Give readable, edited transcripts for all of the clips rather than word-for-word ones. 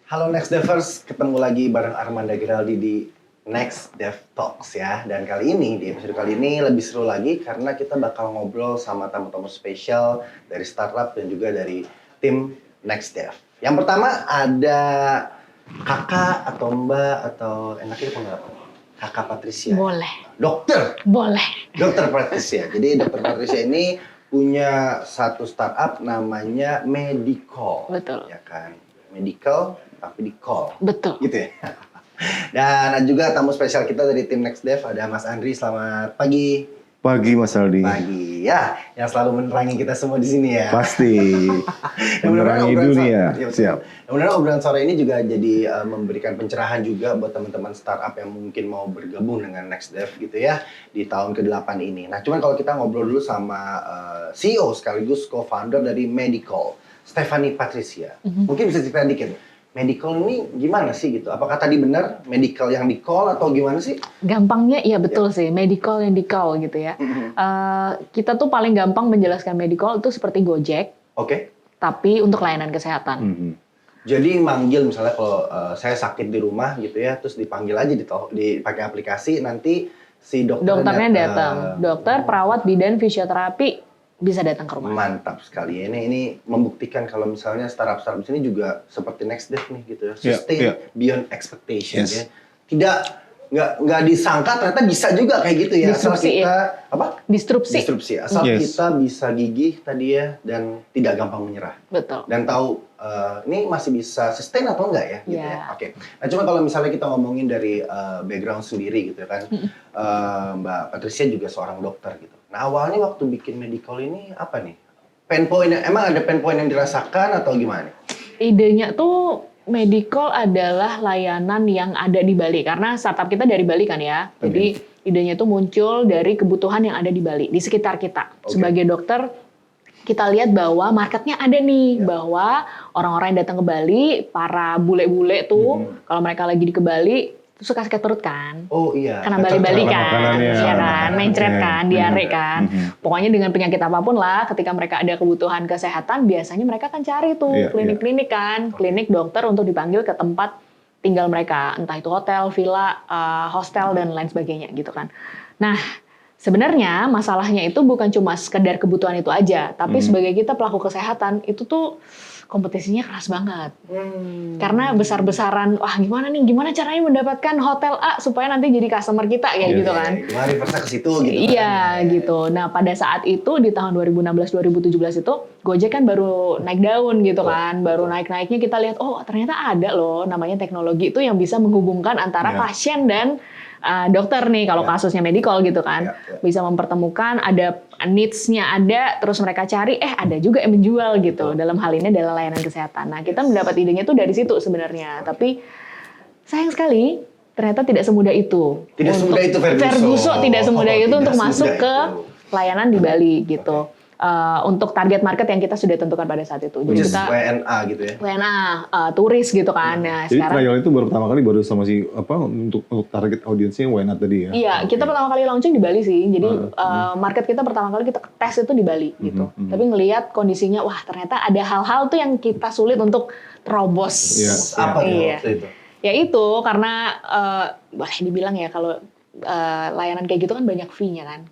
Halo Next Devers, ketemu lagi bareng Armanda Giraldi di Next Dev Talks ya. Dan kali ini, di episode kali ini lebih seru lagi karena kita bakal ngobrol sama tamu-tamu spesial dari startup dan juga dari tim Next Dev. Yang pertama ada kakak atau mbak atau enaknya apa enggak? Kakak Patricia. Boleh. Dokter. Boleh. Dokter Patricia. Jadi Dokter Patricia ini punya satu startup namanya Medicall. Betul. Ya kan? Medical tapi di call. Betul. Gitu ya. Dan juga tamu spesial kita dari tim Next Dev ada Mas Andri. Selamat pagi. Pagi Mas Aldi. Pagi ya, yang selalu menerangi kita semua di sini ya. Pasti. Menerangi dunia. Ya, Siap. Kemudian obrolan sore ini juga jadi memberikan pencerahan juga buat teman-teman startup yang mungkin mau bergabung dengan Next Dev gitu ya di tahun ke-8 ini. Nah, cuman kalau kita ngobrol dulu sama CEO sekaligus co-founder dari Medicall, Stephanie Patricia. Mungkin bisa cerita dikit. Medical ini gimana sih gitu? Apakah tadi benar medical yang di call atau gimana sih? Gampangnya iya betul sih, medical yang di call gitu ya. Kita tuh paling gampang menjelaskan medical itu seperti Gojek, Oke. tapi untuk layanan kesehatan. Jadi manggil misalnya kalau saya sakit di rumah gitu ya, terus dipanggil aja dipakai aplikasi, nanti si Dokternya datang, dokter, perawat, bidan, fisioterapi bisa datang ke rumah. Mantap sekali. Ini membuktikan kalau misalnya startup-startup di sini juga seperti Next Dev nih gitu ya. Sustain beyond expectation ya. Tidak nggak disangka ternyata bisa juga kayak gitu ya. Disrupsi, asal kita apa? Disrupsi. Asal kita bisa gigih tadi ya dan tidak gampang menyerah. Betul. Dan tahu ini masih bisa sustain atau enggak ya gitu ya. Oke. Nah, cuma kalau misalnya kita ngomongin dari background sendiri gitu kan. Mbak Patricia juga seorang dokter gitu. Nah, awalnya waktu bikin medical ini apa nih? Pain point, emang ada pain point yang dirasakan atau gimana? Idenya tuh medical adalah layanan yang ada di Bali karena startup kita dari Bali kan ya. Jadi idenya tuh muncul dari kebutuhan yang ada di Bali, di sekitar kita. Sebagai dokter kita lihat bahwa marketnya ada nih, bahwa orang-orang yang datang ke Bali, para bule-bule tuh kalau mereka lagi ke Bali suka sakit perut kan? Oh iya. Karena Bali-Bali kan, ya kan, mencret kan, diare kan. Pokoknya dengan penyakit apapun lah, ketika mereka ada kebutuhan kesehatan, biasanya mereka akan cari tuh klinik-klinik kan, klinik dokter untuk dipanggil ke tempat tinggal mereka, entah itu hotel, villa, hostel dan lain sebagainya gitu kan. Nah, sebenarnya masalahnya itu bukan cuma sekedar kebutuhan itu aja, tapi sebagai kita pelaku kesehatan itu tuh kompetisinya keras banget. Karena besar-besaran, wah gimana caranya mendapatkan hotel A supaya nanti jadi customer kita ya gitu kan. Mari persa ke situ gitu. Iya gitu. Nah pada saat itu di tahun 2016-2017 itu Gojek kan baru naik daun gitu kan. Baru naik-naiknya kita lihat, oh ternyata ada loh namanya teknologi itu yang bisa menghubungkan antara pasien dan dokter nih kalau kasusnya medical gitu kan. Bisa mempertemukan, ada needs-nya ada, terus mereka cari, ada juga yang menjual gitu. Dalam hal ini adalah layanan kesehatan. Nah kita mendapat idenya tuh dari situ sebenarnya. Tapi sayang sekali ternyata tidak semudah itu. Tidak semudah itu Ferguso tidak semudah itu untuk masuk ke layanan di Bali gitu. Untuk target market yang kita sudah tentukan pada saat itu. Jadi kita WNA gitu ya. WNA, turis gitu kan. Nah, jadi sekarang trial itu baru pertama kali baru sama untuk target audiensnya WNA tadi ya. Iya, kita pertama kali launching di Bali sih. Jadi market kita pertama kali kita tes itu di Bali gitu. Tapi ngelihat kondisinya, wah ternyata ada hal-hal tuh yang kita sulit untuk terobos. Apa waktu itu? Ya itu karena boleh dibilang ya kalau layanan kayak gitu kan banyak fee-nya kan.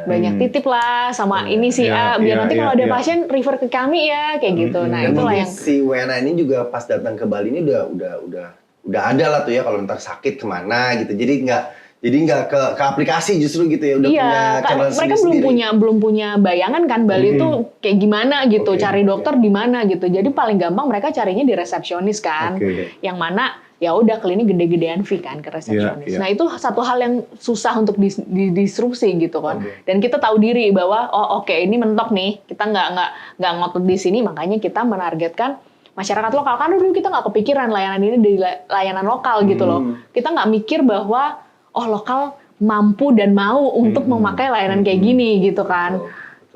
Banyak titip lah sama ini sih biar nanti kalau ada pasien refer ke kami ya kayak gitu. Nah, itulah yang si WNA ini juga pas datang ke Bali ini udah ada lah tuh ya kalau ntar sakit kemana gitu. Jadi nggak ke aplikasi justru gitu ya udah punya channel mereka sendiri. belum punya bayangan kan Bali itu kayak gimana gitu, cari dokter di mana gitu. Jadi paling gampang mereka carinya di resepsionis kan. Yang mana ya udah klinik gede-gedean fee kan ke resepsionis. Nah itu satu hal yang susah untuk didisrupsi gitu kan. Dan kita tahu diri bahwa ini mentok nih, kita nggak ngotot di sini, makanya kita menargetkan masyarakat lokal. Kan dulu kita nggak kepikiran layanan ini di layanan lokal gitu loh. Kita nggak mikir bahwa lokal mampu dan mau untuk memakai layanan kayak gini gitu kan.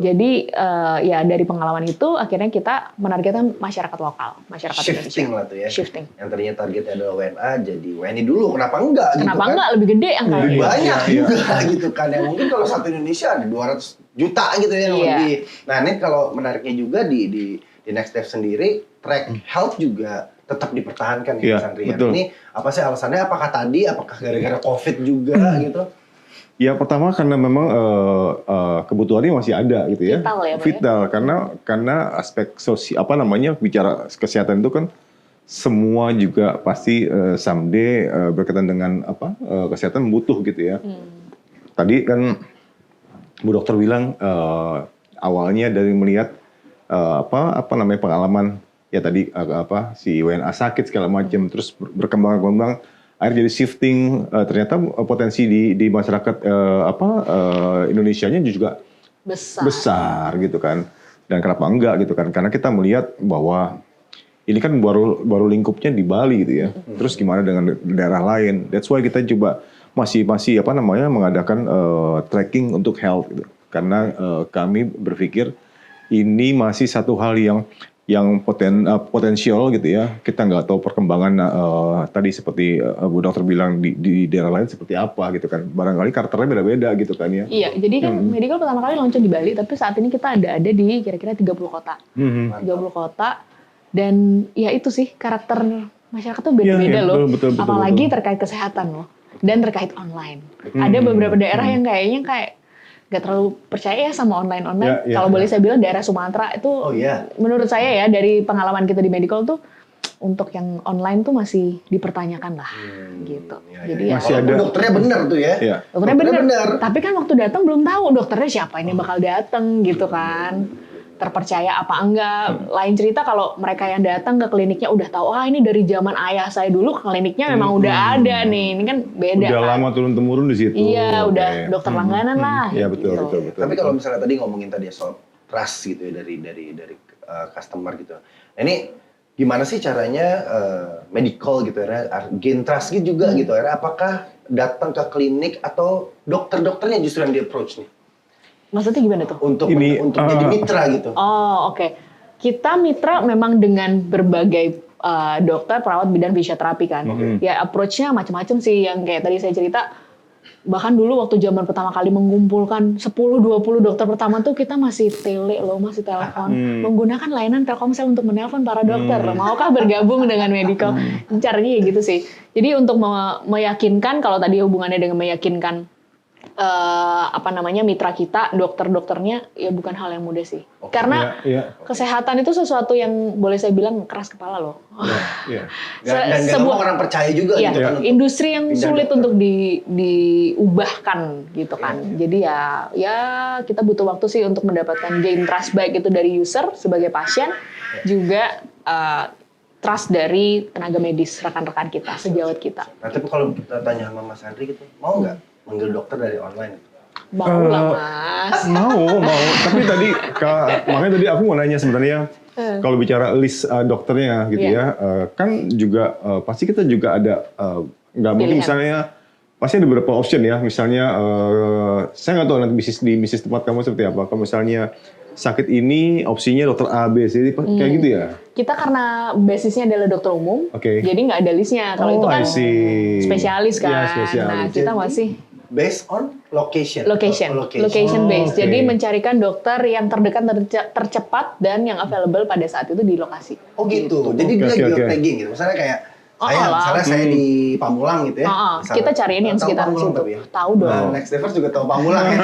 Jadi ya dari pengalaman itu akhirnya kita menargetkan masyarakat lokal, masyarakat shifting Indonesia. Lah tuh ya. Shifting. Yang tadinya targetnya adalah WNA jadi WNI dulu, kenapa enggak? Kenapa gitu enggak kan? lebih gede angkanya? Lebih banyak juga gitu kan. Yang mungkin kalau satu Indonesia ada 200 juta gitu ya lebih. Nah ini kalau menariknya juga di Next Dev sendiri, track health juga tetap dipertahankan ya Iya, Mas Andrian. betul. Ini apa sih alasannya? Apakah gara-gara COVID juga gitu? Ya pertama karena memang kebutuhannya masih ada gitu ya. Vital ya, Pak, ya? Vital karena aspek sosial bicara kesehatan itu kan semua juga pasti someday berkaitan dengan kesehatan butuh gitu ya. Tadi kan Bu Dokter bilang awalnya dari melihat pengalaman ya tadi si WNA sakit segala macam terus berkembang akhirnya jadi shifting ternyata potensi di masyarakat Indonesianya juga besar gitu kan. Dan kenapa enggak gitu kan? Karena kita melihat bahwa ini kan baru lingkupnya di Bali gitu ya. Terus gimana dengan daerah lain? That's why kita coba masih mengadakan tracking untuk health gitu. Karena kami berpikir ini masih satu hal yang potensial gitu ya. Kita nggak tahu perkembangan tadi seperti Bu Dokter bilang di daerah lain seperti apa gitu kan. Barangkali karakternya beda-beda gitu kan ya. Iya, jadi kan medical pertama kali launching di Bali, tapi saat ini kita ada di kira-kira 30 kota. 30 kota, dan ya itu sih karakter masyarakat tuh beda-beda Iya, loh. betul. Apalagi terkait kesehatan loh, dan terkait online. Ada beberapa daerah yang kayaknya kayak gak terlalu percaya ya sama online. Ya, Kalau boleh saya bilang daerah Sumatera itu, menurut saya ya dari pengalaman kita di medical tuh, untuk yang online tuh masih dipertanyakan lah, gitu. Jadi Masih ya, ada. Dokternya benar tuh ya. Iya. dokternya bener. Tapi kan waktu datang belum tahu dokternya siapa ini bakal datang gitu kan. Terpercaya apa enggak. Lain cerita kalau mereka yang datang ke kliniknya udah tahu, ini dari zaman ayah saya dulu kliniknya memang udah ada nih. Ini kan beda Udah kan. lama turun-temurun di situ. Iya, udah Oke. dokter langganan lah. Iya betul, gitu. betul. Tapi kalau misalnya tadi ngomongin tadi soal trust gitu ya dari customer gitu. Nah, ini gimana sih caranya medical gitu ya, gain trust juga gitu ya. Apakah datang ke klinik atau dokter-dokternya justru yang di approach nih? Maksudnya gimana tuh? Untuk Ini, jadi mitra gitu. Oh, oke. Kita mitra memang dengan berbagai dokter, perawat bidang fisioterapi kan. Ya approach-nya macam-macam sih, yang kayak tadi saya cerita. Bahkan dulu waktu zaman pertama kali mengumpulkan 10-20 dokter pertama tuh kita masih masih telepon. Menggunakan layanan Telkomsel untuk menelpon para dokter. Maukah bergabung dengan medical? Caranya ya gitu sih. Jadi untuk meyakinkan, kalau tadi hubungannya dengan meyakinkan mitra kita, dokter-dokternya, ya bukan hal yang mudah sih. Karena kesehatan itu sesuatu yang boleh saya bilang keras kepala loh. Dan gak semua orang percaya juga gitu kan. Industri yang sulit untuk diubahkan gitu kan. Jadi ya kita butuh waktu sih untuk mendapatkan gain trust, baik itu dari user sebagai pasien, juga trust dari tenaga medis, rekan-rekan kita, sejawat kita. Nah, tapi kalau kita tanya sama Mas Andri gitu, mau nggak manggil dokter dari online? Mau lah Mas. Mau. Tapi tadi, makanya tadi aku mau nanya sebenarnya, kalau bicara list dokternya gitu ya, kan juga pasti kita juga ada, nggak mungkin misalnya, pasti ada beberapa option ya, misalnya saya nggak tahu nanti bisnis tempat kamu seperti apa, kalau misalnya sakit ini opsinya dokter A, B, C, kayak gitu ya? Kita karena basisnya adalah dokter umum, jadi nggak ada listnya. Kalau itu kan spesialis kan. Ya, spesialis. Nah, kita masih based on location based. Jadi mencarikan dokter yang terdekat, tercepat, dan yang available pada saat itu di lokasi. Oh gitu. Jadi dia geotagging gitu. Misalnya kayak saya di Pamulang gitu ya. Kita cariin yang sekitar situ. Tahu dong. Nah, Next Devers juga tahu Pamulang ya.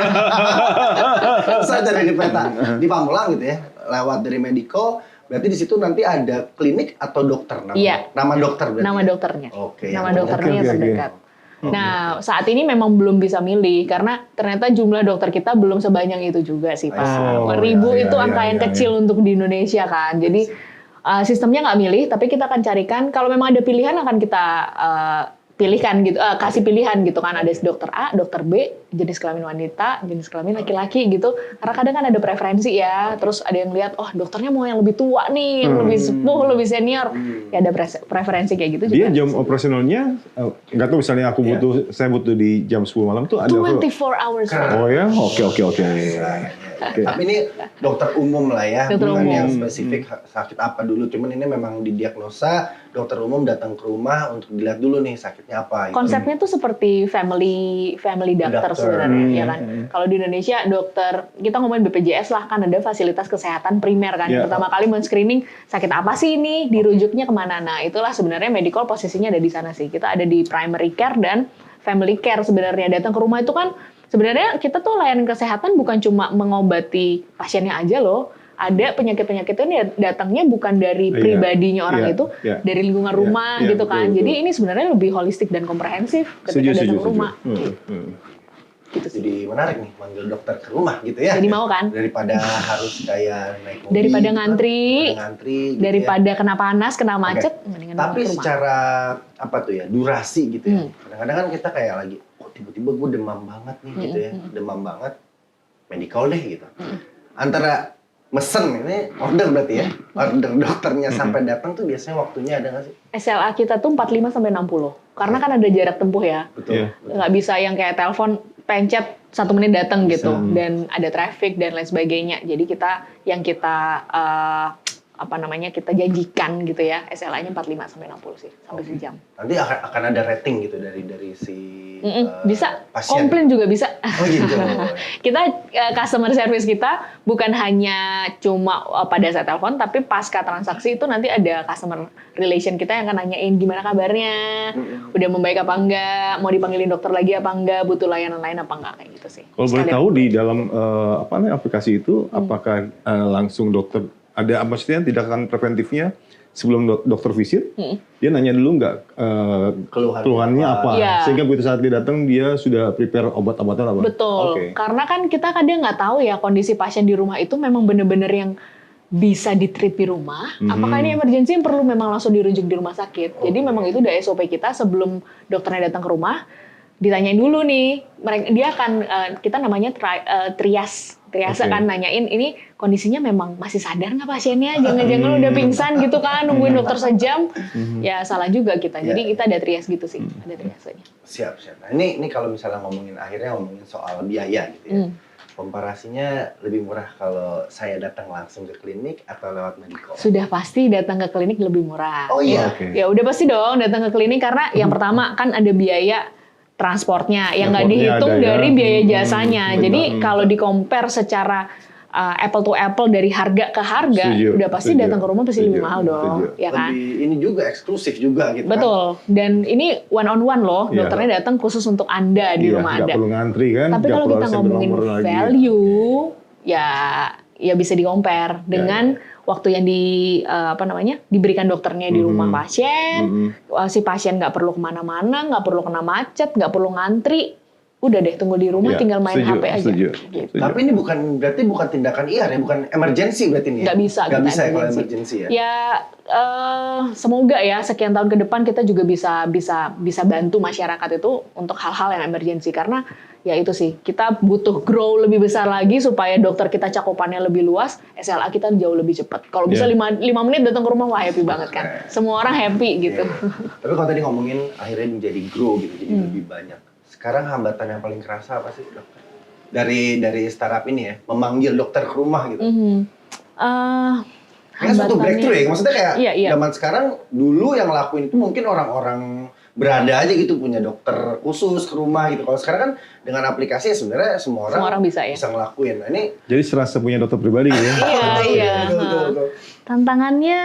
Saya cari di peta di Pamulang gitu ya. Lewat dari medical, berarti di situ nanti ada klinik atau dokter namanya. Iya. Nama dokter berarti. Nama dokternya. Oke. Nama dokternya yang terdekat. Nah, saat ini memang belum bisa milih karena ternyata jumlah dokter kita belum sebanyak itu juga sih, Pak. 1000 itu angka yang kecil untuk di Indonesia kan. Jadi sistemnya nggak milih, tapi kita akan carikan. Kalau memang ada pilihan akan kita pilihkan gitu, kasih pilihan gitu kan. Ada dokter A, dokter B, jenis kelamin wanita, jenis kelamin laki-laki gitu. Karena kadang kan ada preferensi ya. Terus ada yang lihat, dokternya mau yang lebih tua nih, yang lebih sepuh, lebih senior. Ya ada preferensi kayak gitu. Dia juga jam operasionalnya, nggak tahu misalnya saya butuh di jam 10 malam tuh ada. 24 hours. Oh ya, oke. Tapi ini dokter umum lah ya, Dokter bukan umum. yang spesifik sakit apa dulu. Cuman ini memang didiagnosa, dokter umum datang ke rumah untuk dilihat dulu nih sakitnya apa. Gitu. Konsepnya tuh seperti family doctor sebenarnya, ya kan. Kalau di Indonesia dokter, kita ngomongin BPJS lah, kan ada fasilitas kesehatan primer kan. Yeah. Pertama kali men-screening sakit apa sih ini, dirujuknya kemana. Nah itulah sebenarnya medical posisinya ada di sana sih. Kita ada di primary care dan family care sebenarnya. Datang ke rumah itu kan sebenarnya kita tuh layanan kesehatan bukan cuma mengobati pasiennya aja loh. Ada penyakit-penyakit itu datangnya bukan dari pribadinya orang itu, dari lingkungan rumah gitu kan. betul. Jadi ini sebenarnya lebih holistik dan komprehensif ketika datang ke rumah. Gitu sih. Jadi menarik nih manggil dokter ke rumah gitu ya. Jadi mau kan? Daripada harus kayak naik mobil. Daripada gitu kan, ngantri, gitu daripada kena panas, kena macet, Oke. mendingan Tapi datang ke rumah. secara apa tuh ya, durasi gitu ya. Kadang-kadang kan kita kayak lagi, oh tiba-tiba gue demam banget nih gitu ya. Demam banget, medical deh gitu. Antara mesen ini order berarti ya. Order dokternya sampai datang tuh biasanya waktunya ada nggak sih? SLA kita tuh 45 sampai 60. Karena kan ada jarak tempuh ya. Betul. Nggak bisa yang kayak telepon pencet 1 menit datang gitu, dan ada traffic dan lain sebagainya. Jadi kita kita janjikan gitu ya, SLA-nya 45 sampai 60 sih, sampai sejam. Nanti akan ada rating gitu dari si Bisa, pasien. komplain juga bisa. Oh gitu. Kita customer service kita bukan hanya cuma pada saat telepon, tapi pasca transaksi itu nanti ada customer relation kita yang akan nanyain gimana kabarnya, udah membaik apa enggak, mau dipanggilin dokter lagi apa enggak, butuh layanan lain apa enggak, kayak gitu sih. Kalau boleh Sekalian. tahu di dalam aplikasi itu, apakah langsung dokter ada maksudnya tindakan preventifnya sebelum dokter visit, dia nanya dulu nggak keluhannya apa, Iya. sehingga begitu saat dia datang dia sudah prepare obat-obatan apa? Betul, Oke. karena kan kita kadang nggak tahu ya kondisi pasien di rumah itu memang bener-bener yang bisa di-treat di rumah, apakah ini emergency yang perlu memang langsung dirujuk di rumah sakit. Jadi memang itu udah SOP kita sebelum dokternya datang ke rumah, ditanyain dulu nih, dia akan, kita namanya trias kan nanyain ini kondisinya memang masih sadar nggak pasiennya, jangan-jangan udah pingsan gitu kan, nungguin dokter sejam, ya salah juga kita. Jadi kita ada trias gitu sih, ada triasenya. Siap. Nah ini kalau misalnya akhirnya ngomongin soal biaya gitu ya. Komparasinya lebih murah kalau saya datang langsung ke klinik atau lewat medical? Sudah pasti datang ke klinik lebih murah. Oh iya? Ya udah pasti dong datang ke klinik karena yang pertama kan ada biaya transportnya yang nggak dihitung ada ya. dari biaya jasanya. Jadi kalau di-compare secara apple to apple dari harga ke harga, udah pasti datang ke rumah pasti lebih mahal dong, ya kan? Lebih ini juga eksklusif juga gitu. Betul. Dan ini one on one loh, dokternya datang khusus untuk Anda di rumah nggak Anda. perlu ngantri kan? Tapi kalau kita ngomongin value, ya bisa di-compare dengan waktu yang diberikan dokternya di rumah pasien, si pasien nggak perlu kemana-mana, nggak perlu kena macet, nggak perlu ngantri, udah deh tunggu di rumah tinggal main HP aja. Gitu. Tapi ini berarti bukan tindakan IR ya, bukan emergency berarti ini ya? Nggak bisa ya kalau emergency. emergency ya? Ya semoga ya sekian tahun ke depan kita juga bisa bantu masyarakat itu untuk hal-hal yang emergency, karena ya itu sih, kita butuh grow lebih besar lagi supaya dokter kita cakupannya lebih luas, SLA kita jauh lebih cepat. Kalau bisa 5 menit datang ke rumah, wah happy banget kan. Semua orang happy gitu. Tapi kalau tadi ngomongin akhirnya menjadi grow gitu, jadi lebih banyak. Sekarang hambatan yang paling kerasa apa sih dokter? Dari startup ini ya, memanggil dokter ke rumah gitu. Karena suatu breakthrough ya, maksudnya kayak zaman sekarang dulu yang ngelakuin itu mungkin orang-orang berada aja gitu punya dokter khusus ke rumah gitu. Kalau sekarang kan dengan aplikasi ya sebenarnya semua orang bisa ngelakuin. Nah, ini jadi serasa punya dokter pribadi gitu ya. Iya. Betul. Tantangannya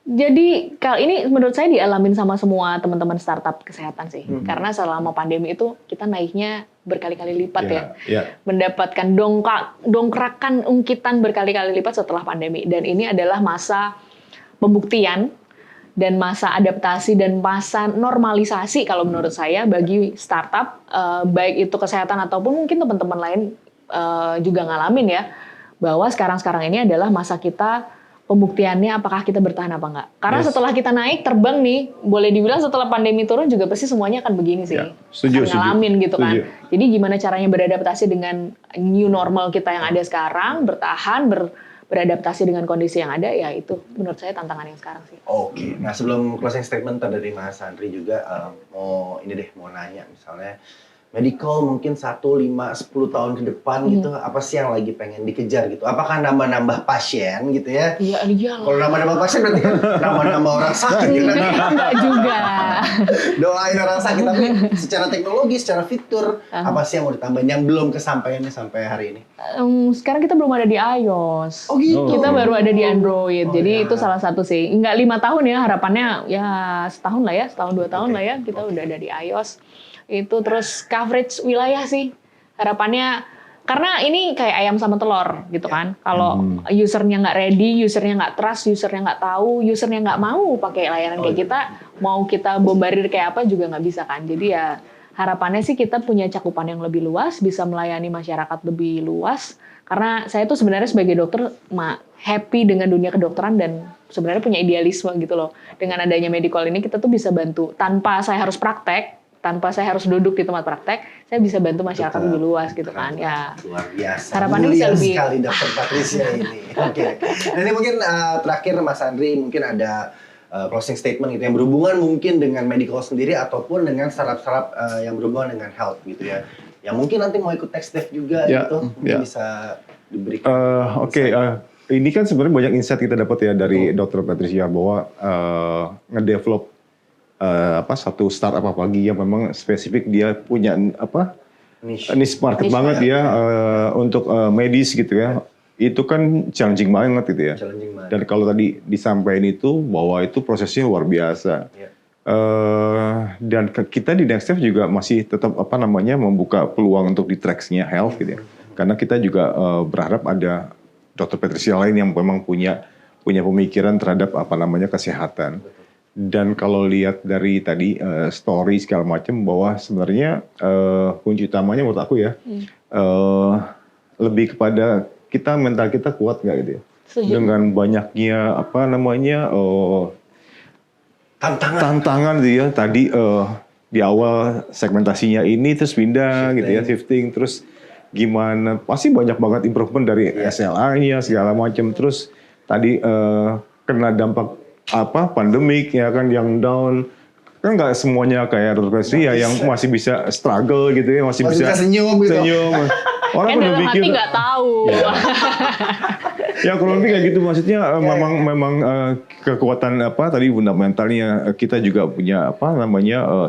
jadi kali ini menurut saya dialamin sama semua teman-teman startup kesehatan sih. Karena selama pandemi itu kita naiknya berkali-kali lipat mendapatkan dongkrakan ungkitan berkali-kali lipat setelah pandemi. Dan ini adalah masa pembuktian dan masa adaptasi dan masa normalisasi kalau menurut saya bagi startup, baik itu kesehatan ataupun mungkin teman-teman lain juga ngalamin ya, bahwa sekarang ini adalah masa kita pembuktiannya apakah kita bertahan apa enggak. Karena setelah kita naik terbang nih, boleh dibilang setelah pandemi turun juga pasti semuanya akan begini sih. Setuju, ngalamin gitu kan. Setuju. Jadi gimana caranya beradaptasi dengan new normal kita yang ada sekarang, bertahan, beradaptasi dengan kondisi yang ada, ya itu menurut saya tantangan yang sekarang sih. Oke. Nah sebelum closing statement dari Mas Andri juga mau nanya misalnya medical mungkin 1, 5, 10 tahun ke depan gitu, apa sih yang lagi pengen dikejar gitu? Apakah nambah-nambah pasien gitu ya? Iya. Kalau nambah-nambah pasien berarti kan nambah-nambah orang sakit gitu kan? Enggak juga. Doain orang sakit, tapi secara teknologi, secara fitur, apa sih yang mau ditambahin yang belum kesampaian nih sampai hari ini? Sekarang kita belum ada di iOS. Oh gitu? Kita baru ada di Android. Jadi ya. itu salah satu sih. Enggak 5 tahun ya, harapannya ya setahun lah ya, setahun 2 tahun lah ya kita udah ada di iOS. Itu terus coverage wilayah sih. Harapannya karena ini kayak ayam sama telur gitu kan. Kalau usernya nggak ready, usernya nggak trust, usernya nggak tahu, usernya nggak mau pakai layanan kayak kita, mau kita bombardir kayak apa juga nggak bisa kan. Jadi ya harapannya sih kita punya cakupan yang lebih luas, bisa melayani masyarakat lebih luas. Karena saya tuh sebenarnya sebagai dokter happy dengan dunia kedokteran dan sebenarnya punya idealisme gitu loh. Dengan adanya medical ini kita tuh bisa bantu tanpa saya harus praktek, tanpa saya harus duduk di tempat praktek, saya bisa bantu masyarakat lebih luas gitu kan. Ya. Luar biasa. Harapannya bisa lebih sekali Dr. Patricia ini. Oke. Nah, ini mungkin terakhir Mas Andri mungkin ada closing statement gitu yang berhubungan mungkin dengan medical sendiri ataupun dengan startup-startup yang berhubungan dengan health gitu ya. Yang mungkin nanti mau ikut Next Dev juga gitu, mungkin bisa diberikan. Ini kan sebenarnya banyak insight kita dapat ya dari Dr. Patricia bahwa ngedevelop satu startup apalagi yang memang spesifik dia punya niche market banget ya untuk medis gitu ya. Itu kan challenging banget gitu ya. Dan kalau tadi disampaikan itu bahwa itu prosesnya luar biasa. Dan kita di Next Step juga masih tetap membuka peluang untuk di tracks-nya health gitu ya. Karena kita juga berharap ada Dr. Patricia lain yang memang punya pemikiran terhadap kesehatan. Dan kalau lihat dari tadi story segala macam bahwa sebenarnya kunci utamanya menurut aku ya lebih kepada mental kita kuat nggak gitu ya. Setuju. Dengan banyaknya tantangan gitu ya tadi di awal segmentasinya ini terus pindah gitu ya shifting terus gimana pasti banyak banget improvement dari SLA-nya segala macam terus tadi kena dampak pandemik ya kan yang down kan nggak semuanya kayak Dr. Patricia yang masih bisa struggle gitu ya masih bisa senyum gitu. Orang kan udah dalam pikir hati nggak tahu. Ya kurang lebih kayak gitu maksudnya memang kekuatan tadi fundamentalnya kita juga punya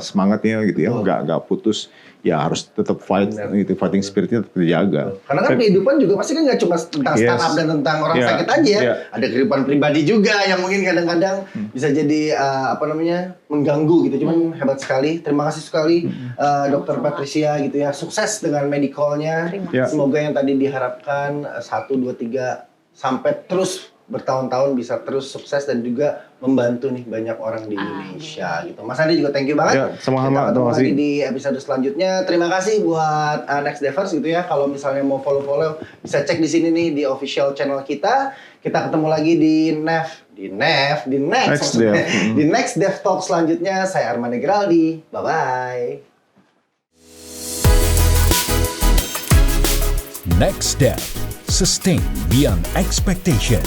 semangatnya gitu ya nggak putus ya harus tetap fighting spiritnya tetap dijaga. Karena kan kehidupan juga pasti kan nggak cuma tentang startup dan tentang orang sakit aja ya. Ada kehidupan pribadi juga yang mungkin kadang-kadang bisa jadi mengganggu gitu. Cuman hebat sekali. Terima kasih sekali Dr. Patricia gitu ya. Sukses dengan medicalnya. Semoga yang tadi diharapkan 1, 2, 3 sampai terus bertahun-tahun bisa terus sukses dan juga membantu nih banyak orang di Indonesia gitu. Mas Andi juga thank you banget. Ya, sama-sama. Kita ketemu lagi di episode selanjutnya. Terima kasih buat Next Devers gitu ya. Kalau misalnya mau follow bisa cek di sini nih di official channel kita. Kita ketemu lagi di Next Dev Talk selanjutnya. Saya Armand Negraldi. Bye bye. Next Step, sustain beyond expectation.